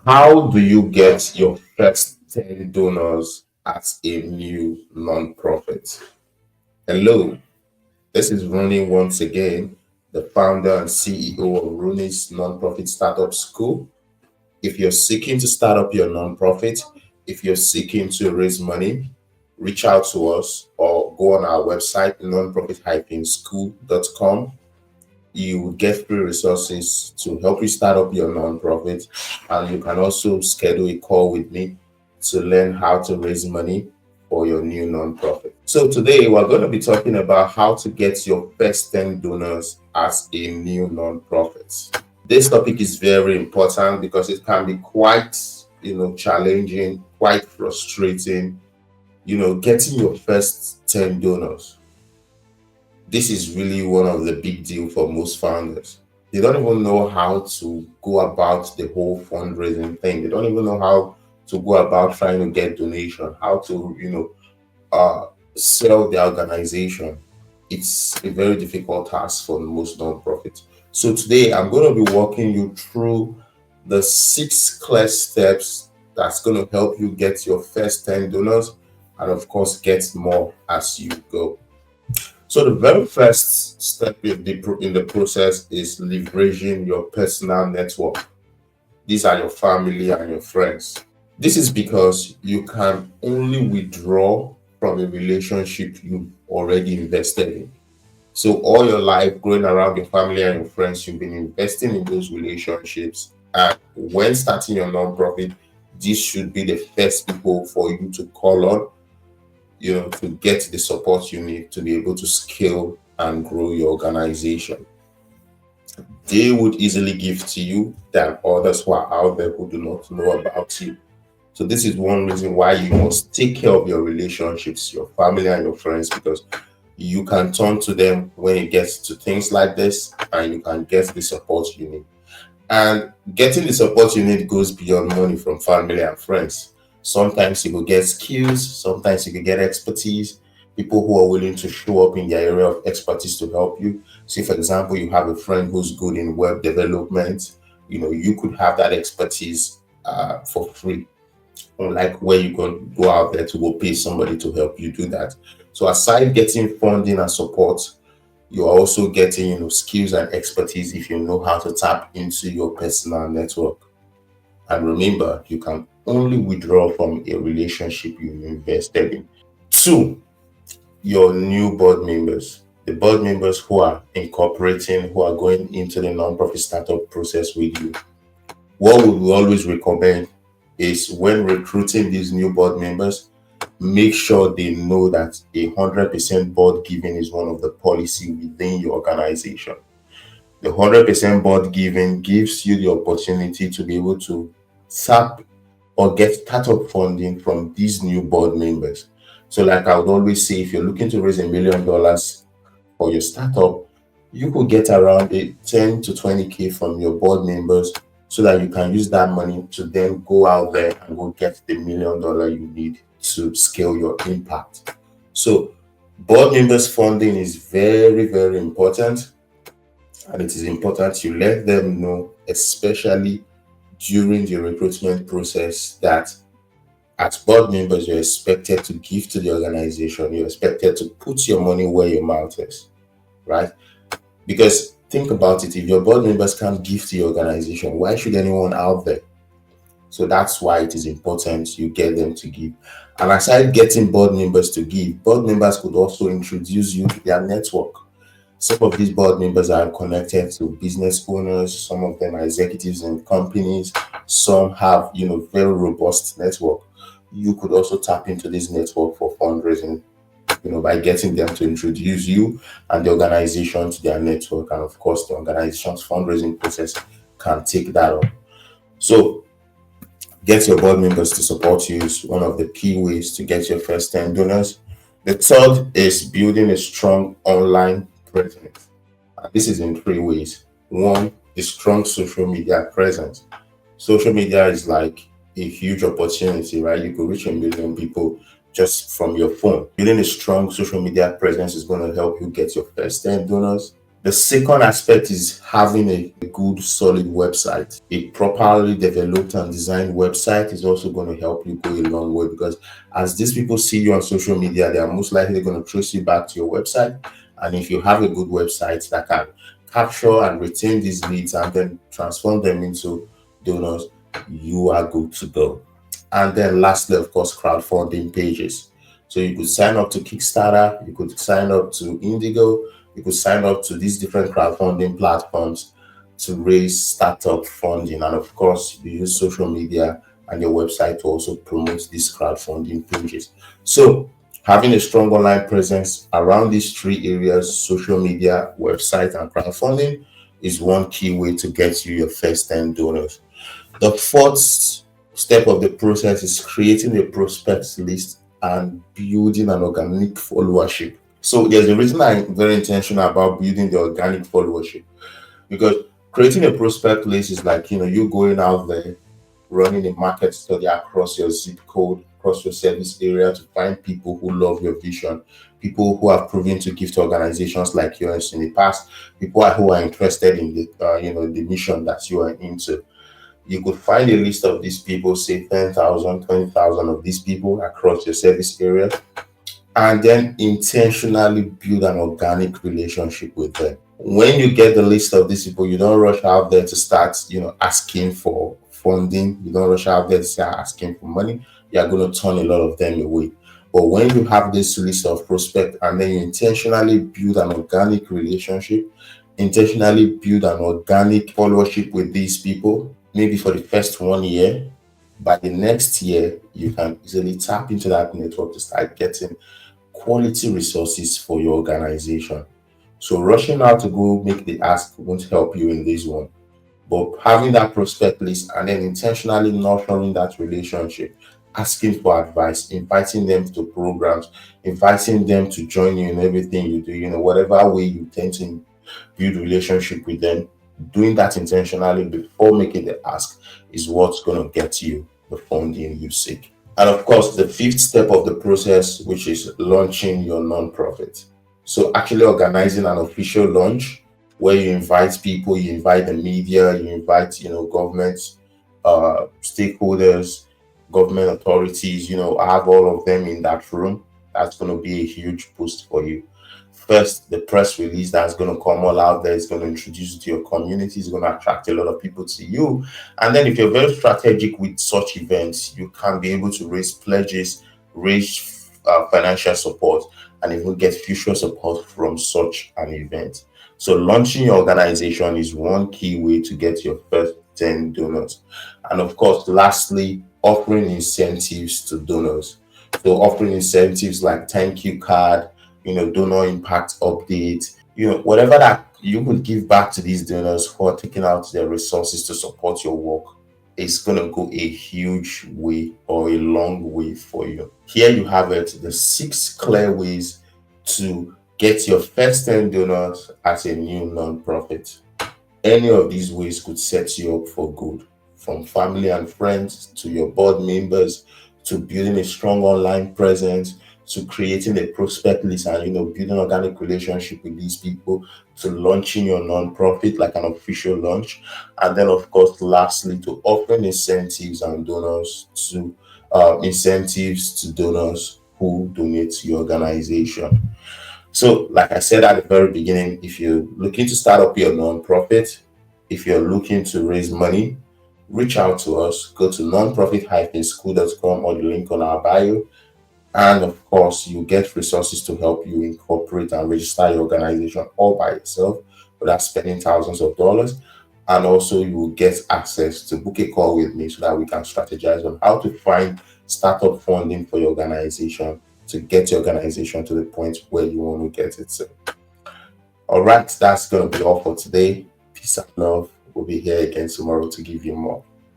How do you get your first 10 donors as a new nonprofit? Hello, this is Ronnie once again, the founder and CEO of Rooney's nonprofit startup school. If you're seeking to start up your nonprofit, if you're seeking to raise money, reach out to us or go on our website, nonprofit-school.com. You will get free resources to help you start up your nonprofit, and you can also schedule a call with me to learn how to raise money for your new nonprofit. So today we're going to be talking about how to get your first 10 donors as a new nonprofit. This topic is very important because it can be quite, challenging, quite frustrating, getting your first 10 donors. This is really one of the big deal for most founders. They don't even know how to go about the whole fundraising thing. They don't even know how to go about trying to get donation, how to, sell the organization. It's a very difficult task for most nonprofits. So today I'm going to be walking you through the 6 clear steps that's going to help you get your first 10 donors and of course get more as you go. So the very first step in the process is leveraging your personal network. These are your family and your friends. This is because you can only withdraw from a relationship you've already invested in. So all your life, growing around your family and your friends, you've been investing in those relationships. And when starting your nonprofit, this should be the first people for you to call on, to get the support you need to be able to scale and grow your organization. They would easily give to you than others who are out there who do not know about you. So this is one reason why you must take care of your relationships, your family and your friends, because you can turn to them when it gets to things like this and you can get the support you need. And getting the support you need goes beyond money from family and friends. Sometimes you will get skills, sometimes you can get expertise, people who are willing to show up in their area of expertise to help you. Say, for example, you have a friend who's good in web development, you could have that expertise for free. Unlike where you can go out there to go pay somebody to help you do that. So aside getting funding and support, you're also getting skills and expertise if you know how to tap into your personal network. And remember, you can only withdraw from a relationship you invested in. 2, your new board members, the board members who are incorporating, who are going into the nonprofit startup process with you. What we will always recommend is when recruiting these new board members, make sure they know that 100% board giving is one of the policy within your organization. The 100% board giving gives you the opportunity to be able to tap or get startup funding from these new board members. So like I would always say, if you're looking to raise $1 million for your startup, you could get around a 10 to 20K from your board members so that you can use that money to then go out there and go get the $1 million you need to scale your impact. So board members funding is very, very important. And it is important you let them know, especially during the recruitment process, that as board members, you're expected to give to the organization. You're expected to put your money where your mouth is, right? Because think about it, if your board members can't give to your organization, why should anyone out there? So that's why it is important you get them to give. And aside getting board members to give, board members could also introduce you to their network. Some of these board members are connected to business owners, some of them are executives in companies, some have, very robust network. You could also tap into this network for fundraising, by getting them to introduce you and the organization to their network. And of course, the organization's fundraising process can take that up. So get your board members to support you is one of the key ways to get your first 10 donors. The third is building a strong online presence. And this is in 3 ways. One is strong social media presence. Social media is like a huge opportunity, right? You could reach 1 million people just from your phone. Building a strong social media presence is going to help you get your first 10 donors. The second aspect is having a good, solid website. A properly developed and designed website is also going to help you go a long way, because as these people see you on social media, they are most likely going to trace you back to your website. And if you have a good website that can capture and retain these leads and then transform them into donors, you are good to go. And then lastly, of course, crowdfunding pages. So you could sign up to Kickstarter, you could sign up to Indigo, you could sign up to these different crowdfunding platforms to raise startup funding. And of course, you use social media and your website to also promote these crowdfunding pages. So having a strong online presence around these three areas, social media, website, and crowdfunding, is one key way to get you your first 10 donors. The fourth step of the process is creating a prospects list and building an organic followership. So there's a reason I'm very intentional about building the organic followership, because creating a prospect list is like, you going out there, running a market study across your zip code, across your service area, to find people who love your vision, people who have proven to give to organizations like yours in the past, people who are interested in the mission that you are into. You could find a list of these people, say 10,000, 20,000 of these people across your service area, and then intentionally build an organic relationship with them. When you get the list of these people, you don't rush out there to start, asking for funding. You don't rush out there to start asking for money. You're going to turn a lot of them away. But when you have this list of prospects and then you intentionally build an organic relationship, intentionally build an organic followership with these people, maybe for the first 1 year, by the next year, you can easily tap into that network to start getting quality resources for your organization. So rushing out to go make the ask won't help you in this one. But having that prospect list and then intentionally nurturing that relationship, asking for advice, inviting them to programs, inviting them to join you in everything you do, whatever way you tend to build relationship with them, doing that intentionally before making the ask is what's going to get you the funding you seek. And of course, the fifth step of the process, which is launching your nonprofit. So actually organizing an official launch where you invite people, you invite the media, you invite, government, stakeholders, government authorities, have all of them in that room. That's going to be a huge boost for you. First, the press release that's going to come all out there is going to introduce you to your community, is going to attract a lot of people to you. And then if you're very strategic with such events, you can be able to raise pledges, raise financial support, and even get future support from such an event. So launching your organization is one key way to get your first 10 donors. And of course, lastly, offering incentives to donors. So offering incentives like thank you card, donor impact update, whatever that you could give back to these donors who are taking out their resources to support your work, is going to go a huge way or a long way for you. Here you have it, the 6 clear ways to get your first 10 donors as a new nonprofit. Any of these ways could set you up for good, from family and friends to your board members, to building a strong online presence, to creating a prospect list and building organic relationship with these people, to launching your nonprofit like an official launch, and then of course lastly to offering incentives and donors to incentives to donors who donate to your organization. So, like I said at the very beginning, if you're looking to start up your nonprofit, if you're looking to raise money, reach out to us. Go to nonprofit-school.com or the link on our bio. And of course, you get resources to help you incorporate and register your organization all by yourself without spending thousands of dollars. And also, you will get access to book a call with me so that we can strategize on how to find startup funding for your organization to get your organization to the point where you want to get it to. All right, that's going to be all for today. Peace and love. We'll be here again tomorrow to give you more.